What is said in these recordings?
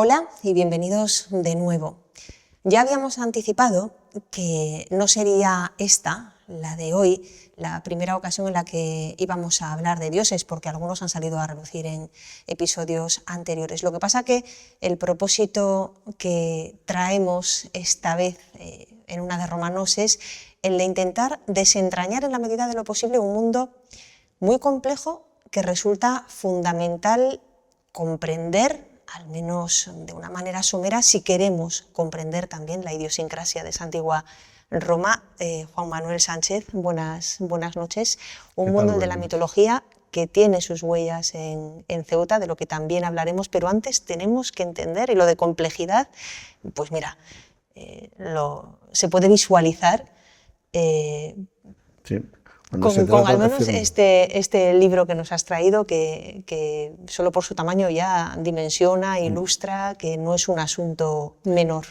Hola y bienvenidos de nuevo. Ya habíamos anticipado que no sería esta, la de hoy, la primera ocasión en la que íbamos a hablar de dioses, porque algunos han salido a relucir en episodios anteriores. Lo que pasa que el propósito que traemos esta vez en una de Romanos es el de intentar desentrañar en la medida de lo posible un mundo muy complejo que resulta fundamental comprender, al menos de una manera somera, si queremos comprender también la idiosincrasia de esa antigua Roma. Juan Manuel Sánchez, buenas noches. Un mundo, el de la mitología, que tiene sus huellas en Ceuta, de lo que también hablaremos, pero antes tenemos que entender, y lo de complejidad, pues mira, se puede visualizar Sí. con al menos este libro que nos has traído, que solo por su tamaño ya dimensiona, ilustra que no es un asunto menor.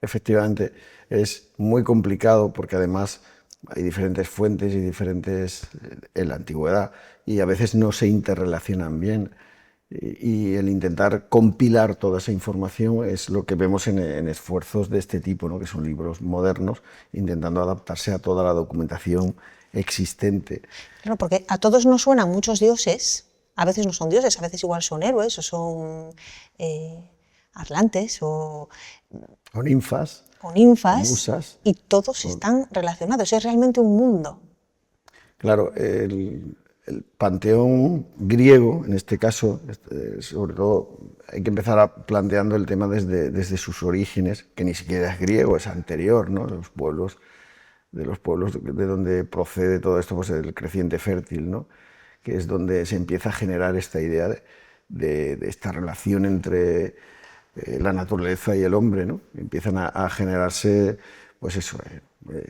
Efectivamente, es muy complicado porque además hay diferentes fuentes y diferentes en la antigüedad y a veces no se interrelacionan bien. Y el intentar compilar toda esa información es lo que vemos en esfuerzos de este tipo, ¿no? Que son libros modernos, intentando adaptarse a toda la documentación existente. Claro, porque a todos nos suenan muchos dioses, a veces no son dioses, a veces igual son héroes o son atlantes o ninfas, musas, y todos están relacionados, es realmente un mundo. Claro, el panteón griego, en este caso, sobre todo hay que empezar planteando el tema desde sus orígenes, que ni siquiera es griego, es anterior, ¿no? Los pueblos de donde procede todo esto, pues el creciente fértil, ¿no? Que es donde se empieza a generar esta idea de esta relación entre la naturaleza y el hombre, ¿no? Empiezan a generarse, pues eso,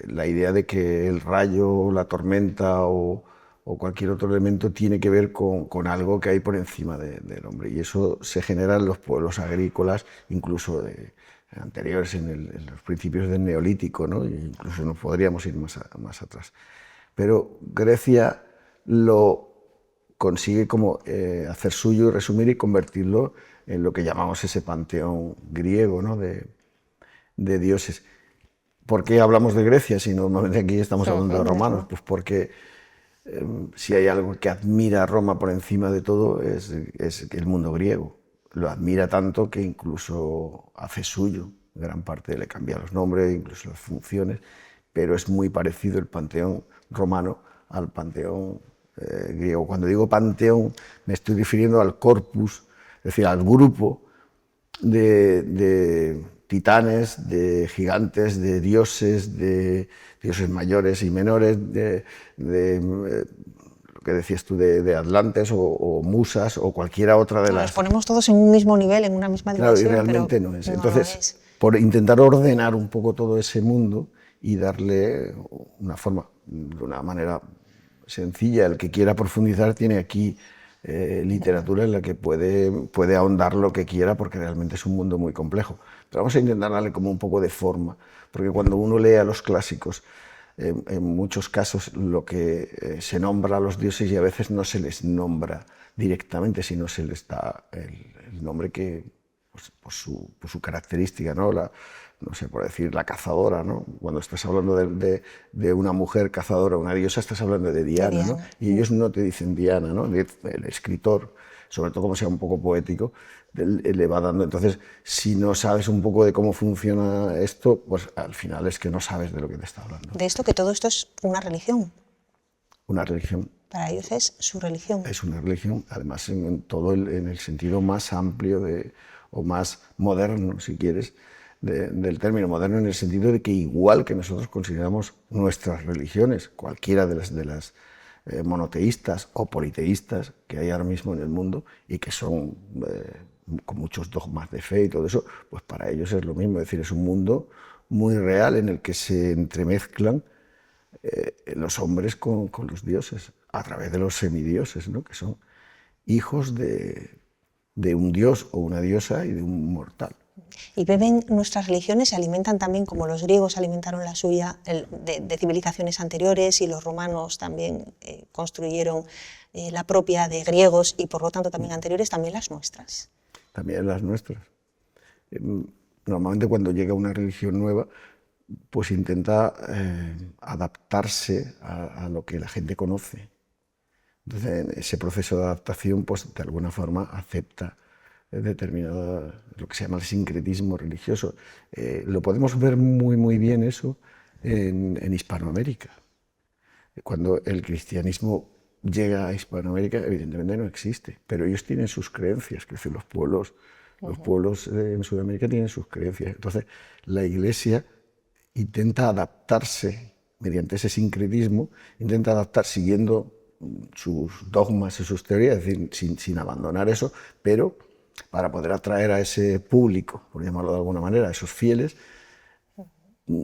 la idea de que el rayo, la tormenta o cualquier otro elemento tiene que ver con algo que hay por encima del hombre. Y eso se genera en los pueblos agrícolas, incluso anteriores, en los principios del Neolítico, ¿no? Incluso nos podríamos ir más atrás. Pero Grecia lo consigue como hacer suyo y resumir y convertirlo en lo que llamamos ese panteón griego, ¿no? de dioses. ¿Por qué hablamos de Grecia si normalmente aquí estamos hablando de romanos? Pues porque si hay algo que admira a Roma por encima de todo es el mundo griego. Lo admira tanto que incluso hace suyo gran parte, le cambia los nombres, incluso las funciones, pero es muy parecido el panteón romano al panteón griego. Cuando digo panteón me estoy refiriendo al corpus, es decir, al grupo de titanes, de gigantes, de dioses mayores y menores, lo que decías tú, de atlantes o musas o cualquiera otra de las... Los ponemos todos en un mismo nivel, en una misma dimensión. Claro, y realmente no es. Entonces, no es. Por intentar ordenar un poco todo ese mundo y darle una forma, de una manera sencilla, el que quiera profundizar tiene aquí literatura en la que puede ahondar lo que quiera, porque realmente es un mundo muy complejo. Pero vamos a intentar darle como un poco de forma, porque cuando uno lee a los clásicos, en muchos casos lo que se nombra a los dioses y a veces no se les nombra directamente, sino se les da el nombre que, pues, por su característica, ¿no? No sé, por decir, la cazadora, ¿no? Cuando estás hablando de una mujer cazadora, una diosa, estás hablando de Diana, ¿no? Y ellos no te dicen Diana, ¿no? El escritor, sobre todo como sea un poco poético, le va dando. Entonces, si no sabes un poco de cómo funciona esto, pues al final es que no sabes de lo que te está hablando. De esto, que todo esto es una religión. Una religión. Para ellos es su religión. Es una religión, además en el sentido más amplio o más moderno, si quieres, del término. Moderno en el sentido de que, igual que nosotros consideramos nuestras religiones, cualquiera de las monoteístas o politeístas que hay ahora mismo en el mundo y que son con muchos dogmas de fe y todo eso, pues para ellos es lo mismo. Es decir, es un mundo muy real en el que se entremezclan los hombres con los dioses, a través de los semidioses, ¿no? Que son hijos de un dios o una diosa y de un mortal. Y beben nuestras religiones, se alimentan también, como los griegos alimentaron la suya, de civilizaciones anteriores, y los romanos también construyeron la propia de griegos y por lo tanto también anteriores, también las nuestras. También las nuestras. Normalmente cuando llega una religión nueva, pues intenta adaptarse a lo que la gente conoce. Entonces, en ese proceso de adaptación, pues de alguna forma acepta determinada, lo que se llama el sincretismo religioso. Lo podemos ver muy bien eso en Hispanoamérica. Cuando el cristianismo llega a Hispanoamérica, evidentemente no existe, pero ellos tienen sus creencias, que es decir, los pueblos en Sudamérica tienen sus creencias. Entonces, la Iglesia intenta adaptarse mediante ese sincretismo, intenta adaptar siguiendo sus dogmas y sus teorías, es decir, sin abandonar eso, pero para poder atraer a ese público, por llamarlo de alguna manera, a esos fieles,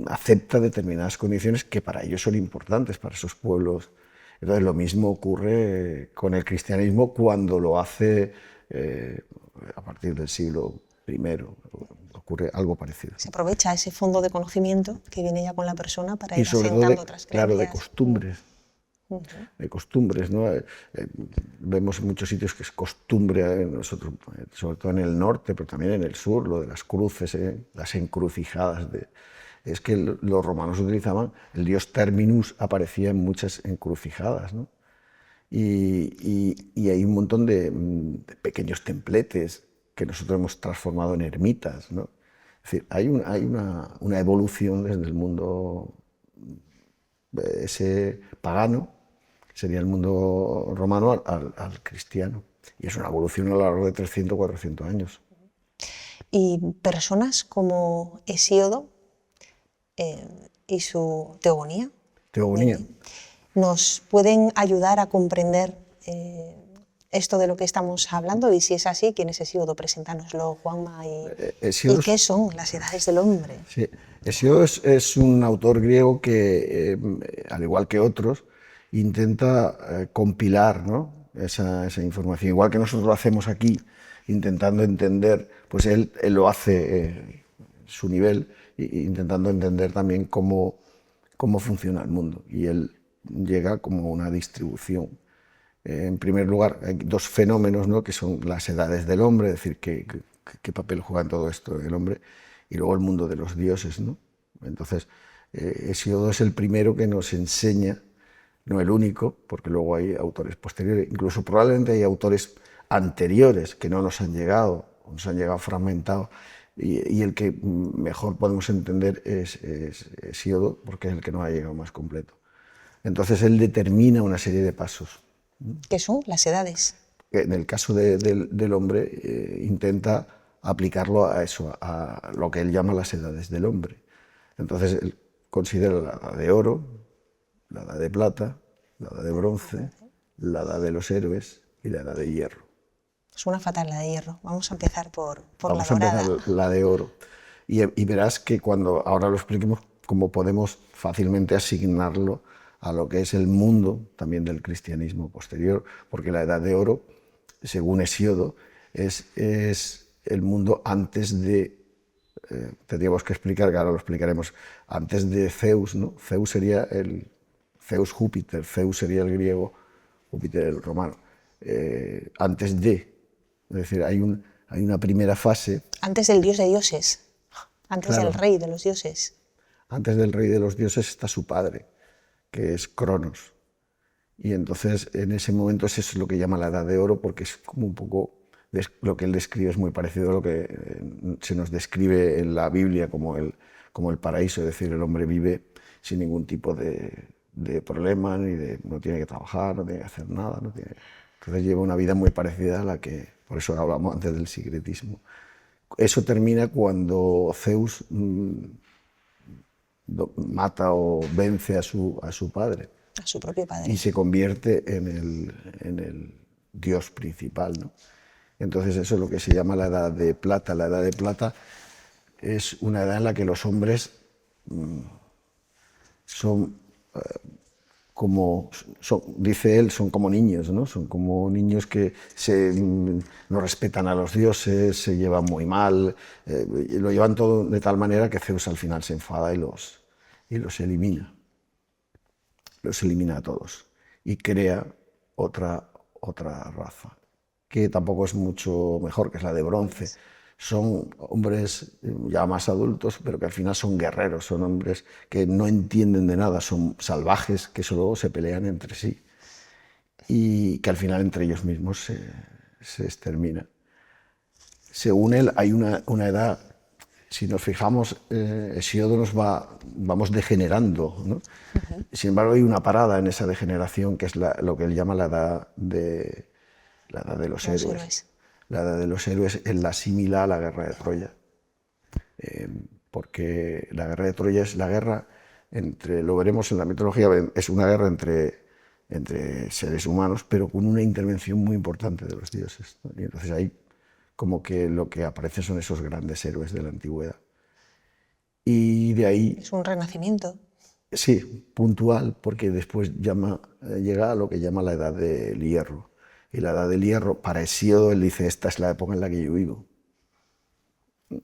acepta determinadas condiciones que para ellos son importantes, para esos pueblos. Entonces lo mismo ocurre con el cristianismo cuando lo hace a partir del siglo I, ocurre algo parecido. Se aprovecha ese fondo de conocimiento que viene ya con la persona para Y ir sobre asentando todo, otras creencias. claro, de costumbres. De costumbres, ¿no? Vemos en muchos sitios que es costumbre, nosotros, sobre todo en el norte, pero también en el sur, lo de las cruces, las encrucijadas. Es que los romanos utilizaban, el dios Terminus aparecía en muchas encrucijadas, ¿no? Y hay un montón de pequeños templetes que nosotros hemos transformado en ermitas, ¿no? Es decir, hay una evolución desde el mundo ese pagano, que sería el mundo romano, al cristiano. Y es una evolución a lo largo de 300, 400 años. Y personas como Hesíodo y su teogonía. Teogonía. ¿Nos pueden ayudar a comprender esto de lo que estamos hablando? Y si es así, ¿quién es Hesíodo? Preséntanoslo, Juanma. ¿Y qué son las edades del hombre? Sí. Hesíodo es un autor griego que, al igual que otros, intenta compilar, ¿no?, esa información. Igual que nosotros lo hacemos aquí, intentando entender, pues él lo hace su nivel, intentando entender también cómo funciona el mundo. Y él llega como una distribución. En primer lugar, hay dos fenómenos, ¿no?, que son las edades del hombre, es decir, qué papel juega en todo esto el hombre, y luego el mundo de los dioses, ¿no? Entonces, Hesíodo es el primero que nos enseña, no el único, porque luego hay autores posteriores, incluso probablemente hay autores anteriores que no nos han llegado fragmentados, y el que mejor podemos entender es Hesíodo, porque es el que nos ha llegado más completo. Entonces él determina una serie de pasos. ¿Qué son las edades? En el caso del hombre, intenta aplicarlo a eso, a lo que él llama las edades del hombre. Entonces él considera la edad de oro, la edad de plata, la edad de bronce, la edad de los héroes y la edad de hierro. Suena fatal la de hierro. Vamos a empezar por Vamos la dorada. a empezar la de oro. Y verás que cuando ahora lo expliquemos, cómo podemos fácilmente asignarlo a lo que es el mundo también del cristianismo posterior, porque la edad de oro, según Hesíodo, es el mundo antes de, tendríamos que explicar, que ahora lo explicaremos, antes de Zeus, ¿no? Zeus sería Zeus Júpiter, Zeus sería el griego, Júpiter el romano. Antes de, es decir, hay una primera fase. Antes del dios de dioses, antes Claro. del rey de los dioses. Antes del rey de los dioses está su padre, que es Cronos. Y entonces en ese momento eso es lo que llama la edad de oro, porque es como un poco, lo que él describe es muy parecido a lo que se nos describe en la Biblia como el paraíso, es decir, el hombre vive sin ningún tipo de problema, no tiene que trabajar, no tiene que hacer nada, entonces lleva una vida muy parecida a la que, por eso hablamos antes del sincretismo. Eso termina cuando Zeus mata o vence a su padre. A su propio padre. Y se convierte en el dios principal, ¿no? Entonces eso es lo que se llama la edad de plata. La edad de plata es una edad en la que los hombres son dice él, son como niños, ¿no? Son como niños que no respetan a los dioses, se llevan muy mal, y lo llevan todo de tal manera que Zeus al final se enfada y los elimina. Los elimina a todos y crea otra raza, que tampoco es mucho mejor, que es la de bronce. son hombres ya más adultos, pero que al final son guerreros, son hombres que no entienden de nada, son salvajes que solo se pelean entre sí y que al final entre ellos mismos se exterminan. Según él, hay una edad, si nos fijamos, Hesíodo vamos degenerando, ¿no? Sin embargo, hay una parada en esa degeneración que es lo que él llama la edad de los héroes. La edad de los héroes él la asimila a la guerra de Troya, porque la guerra de Troya es la guerra lo veremos en la mitología, es una guerra entre seres humanos, pero con una intervención muy importante de los dioses, ¿no? Y entonces ahí como que lo que aparece son esos grandes héroes de la antigüedad. Y de ahí... Es un renacimiento. Sí, puntual, porque después llega a lo que llama la edad del hierro. Y la edad del hierro, para Hesíodo, él dice, esta es la época en la que yo vivo.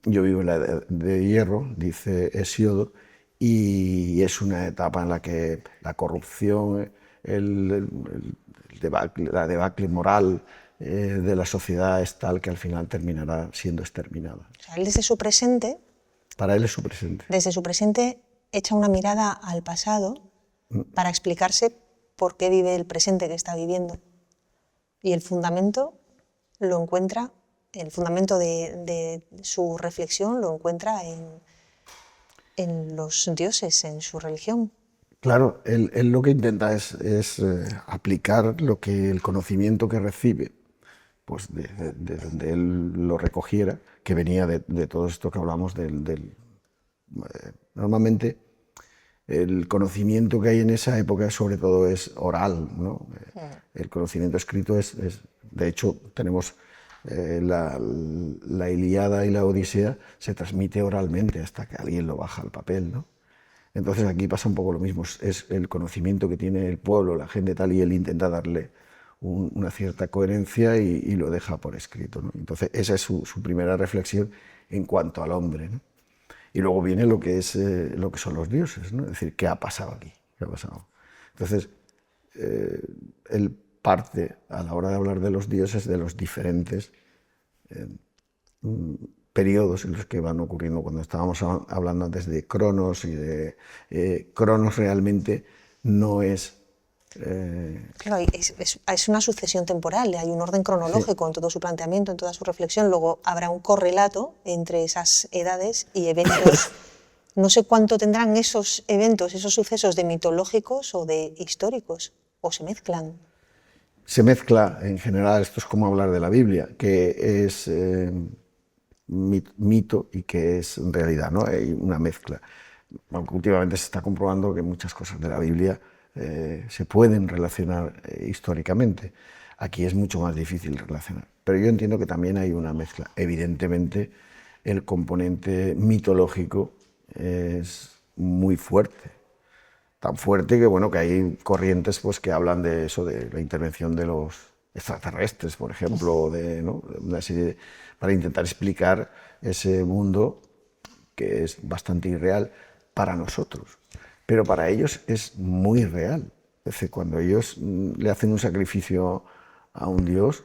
Yo vivo en la edad de hierro, dice Hesíodo, y es una etapa en la que la corrupción, la debacle moral de la sociedad es tal que al final terminará siendo exterminada. O sea, él desde su presente... Para él es su presente. Desde su presente echa una mirada al pasado para explicarse por qué vive el presente que está viviendo. Y el fundamento lo encuentra, el fundamento de su reflexión lo encuentra en los dioses, en su religión. Claro, él lo que intenta es aplicar el conocimiento que recibe, pues de donde él lo recogiera, que venía de todo esto que hablamos normalmente el conocimiento que hay en esa época sobre todo es oral, ¿no? El conocimiento escrito de hecho tenemos la Ilíada y la Odisea se transmite oralmente hasta que alguien lo baja al papel, ¿no? Entonces aquí pasa un poco lo mismo, es el conocimiento que tiene el pueblo, la gente tal, y él intenta darle una cierta coherencia y lo deja por escrito, ¿no? Entonces esa es su primera reflexión en cuanto al hombre, ¿no? Y luego viene lo que son los dioses, ¿no? Es decir, ¿qué ha pasado aquí? ¿Qué ha pasado? Entonces, él parte, a la hora de hablar de los dioses, de los diferentes periodos en los que van ocurriendo. Cuando estábamos hablando antes de Cronos, Cronos realmente no es... Claro, es una sucesión temporal, hay un orden cronológico en todo su planteamiento, en toda su reflexión, luego habrá un correlato entre esas edades y eventos. No sé cuánto tendrán esos eventos, esos sucesos de mitológicos o de históricos, o se mezclan. Se mezcla, en general, esto es como hablar de la Biblia, que es mito y que es realidad, ¿no? Hay una mezcla. Aunque últimamente se está comprobando que muchas cosas de la Biblia se pueden relacionar históricamente. Aquí es mucho más difícil relacionar. Pero yo entiendo que también hay una mezcla. Evidentemente, el componente mitológico es muy fuerte. Tan fuerte que, bueno, que hay corrientes pues, que hablan de eso, de la intervención de los extraterrestres, por ejemplo, ¿no? Una serie para intentar explicar ese mundo que es bastante irreal para nosotros. Pero para ellos es muy real. Es decir, cuando ellos le hacen un sacrificio a un dios,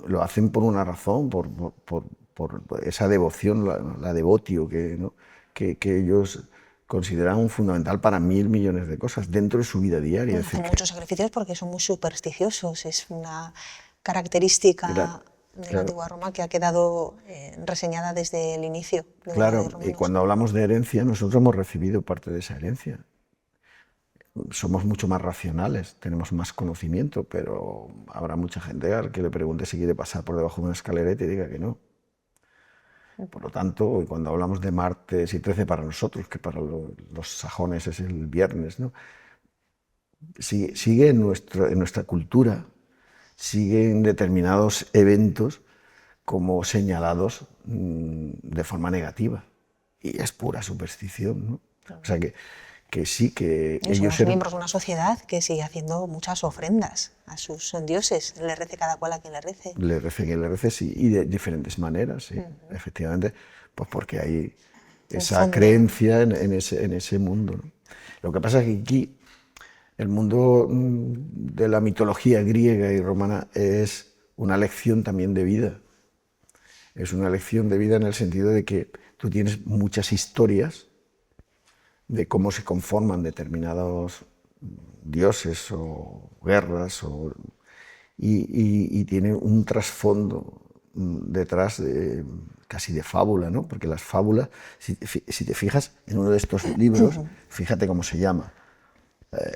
lo hacen por una razón, por esa devoción, la devotio ¿no? que ellos consideran fundamental para 1.000 millones de cosas dentro de su vida diaria. Hacen muchos sacrificios porque son muy supersticiosos, es una característica de la antigua Roma que ha quedado reseñada desde el inicio. Claro, y cuando hablamos de herencia, nosotros hemos recibido parte de esa herencia. Somos mucho más racionales, tenemos más conocimiento, pero habrá mucha gente al que le pregunte si quiere pasar por debajo de una escalera y te diga que no. Por lo tanto, cuando hablamos de martes y 13 para nosotros, que para los sajones es el viernes, ¿no? Sigue en nuestra cultura, siguen determinados eventos como señalados de forma negativa. Y es pura superstición, ¿no? O sea que sí, que ellos somos miembros de una sociedad que sigue haciendo muchas ofrendas a sus dioses. Le rece cada cual a quien le rece. Le rece quien le rece, sí, y de diferentes maneras, sí. Efectivamente, pues porque hay esa creencia en ese mundo, ¿no? Lo que pasa es que aquí el mundo de la mitología griega y romana es una lección también de vida. Es una lección de vida en el sentido de que tú tienes muchas historias de cómo se conforman determinados dioses o guerras, y tiene un trasfondo detrás casi de fábula, ¿no? Porque las fábulas, si te fijas en uno de estos libros, fíjate cómo se llama,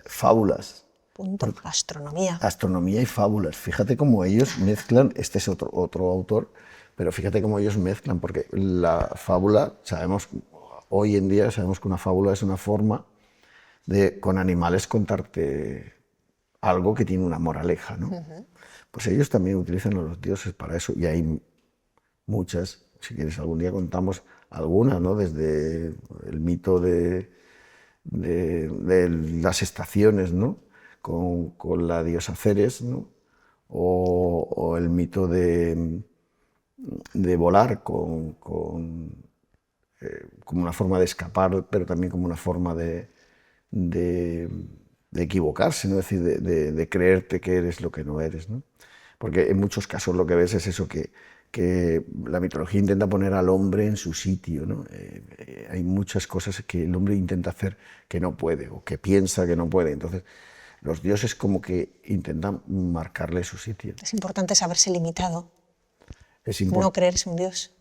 fábulas. Punto. Astronomía. Astronomía y fábulas. Fíjate cómo ellos mezclan, este es otro autor, pero fíjate cómo ellos mezclan, porque la fábula, hoy en día sabemos que una fábula es una forma de con animales contarte algo que tiene una moraleja, ¿no? Pues ellos también utilizan a los dioses para eso, y hay muchas, si quieres algún día contamos algunas, ¿no? Desde el mito de las estaciones, ¿no? Con la diosa Ceres, ¿no? O el mito de volar como una forma de escapar, pero también como una forma de equivocarse, ¿no? Es decir, de creerte que eres lo que no eres, ¿no? Porque en muchos casos lo que ves es eso, que la mitología intenta poner al hombre en su sitio, ¿no? Hay muchas cosas que el hombre intenta hacer que no puede, o que piensa que no puede. Entonces, los dioses como que intentan marcarle su sitio. Es importante saberse limitado, No no creerse un dios.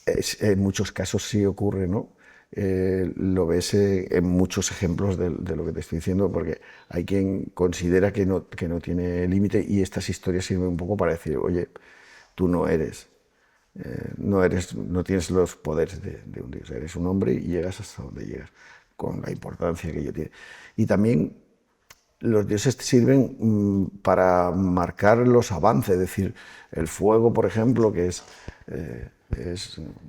En muchos casos sí ocurre, ¿no? Lo ves en muchos ejemplos de lo que te estoy diciendo, porque hay quien considera que no tiene límite, y estas historias sirven un poco para decir, oye, tú no eres, no tienes los poderes de un dios, eres un hombre y llegas hasta donde llegas, con la importancia que ello tiene. Y también los dioses sirven para marcar los avances, es decir, el fuego, por ejemplo, que es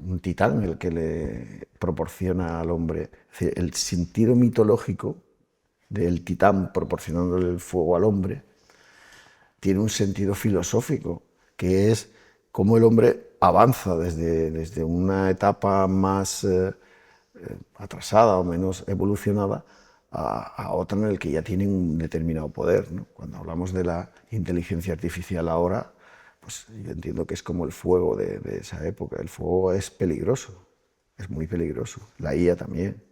un titán el que le proporciona al hombre. Es decir, el sentido mitológico del titán proporcionándole el fuego al hombre tiene un sentido filosófico, que es cómo el hombre avanza desde una etapa más atrasada o menos evolucionada a otra en el que ya tiene un determinado poder, ¿no? Cuando hablamos de la inteligencia artificial ahora, pues yo entiendo que es como el fuego de esa época. El fuego es peligroso, es muy peligroso. La IA también.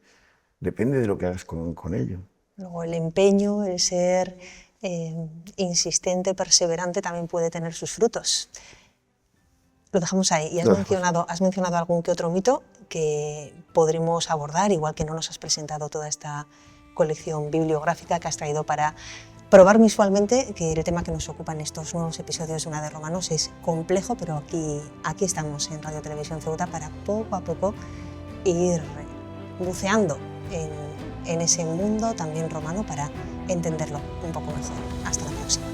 Depende de lo que hagas con ello. Luego el empeño, el ser insistente, perseverante, también puede tener sus frutos. Lo dejamos ahí. Y has mencionado algún que otro mito que podremos abordar, igual que no nos has presentado toda esta colección bibliográfica que has traído para probar visualmente que el tema que nos ocupa en estos nuevos episodios de Una de Romanos es complejo, pero aquí estamos en Radio Televisión Ceuta para poco a poco ir buceando en ese mundo también romano para entenderlo un poco mejor. Hasta la próxima.